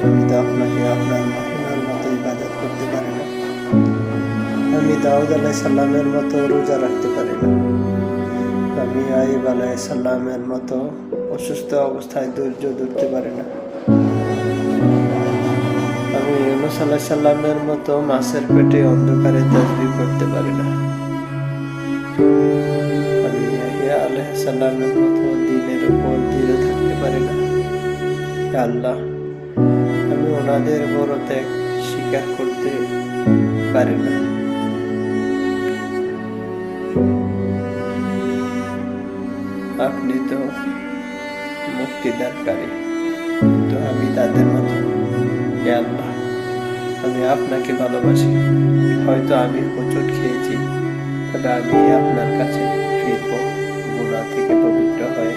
আমি তো আপনাকে আপনার মহিমার মতো ইবাদত করতে পারি না। আমি দাউদ আলাইহিস সালামের মতো রোজা রাখতে পারি না। আমি আইয়ুব আলাইহিস সালামের মতো অসুস্থ অবস্থায় ধৈর্য ধরতে পারি না। আমি ইউনূস আলাইহিস সালামের মতো মাছের পেটে অন্ধকারে তাসবিহ করতে পারি না। আমি ইয়াহইয়া আলাইহিস সালামের মতো দ্বীনের উপর দৃঢ় থাকতে পারি না। হে আল্লাহ, আমি ওনাদের বড় ত্যাগ স্বীকার করতে পারি না। আপনি তো মুক্তিদানকারী, কিন্তু আমি তাদের মতো। হে আল্লাহ, আমি আপনাকে ভালোবাসি। হয়তো আমি হোঁচট খেয়েছি, তবে আমি আপনার কাছে ফিরব, গুনাহ থেকে পবিত্র হয়ে।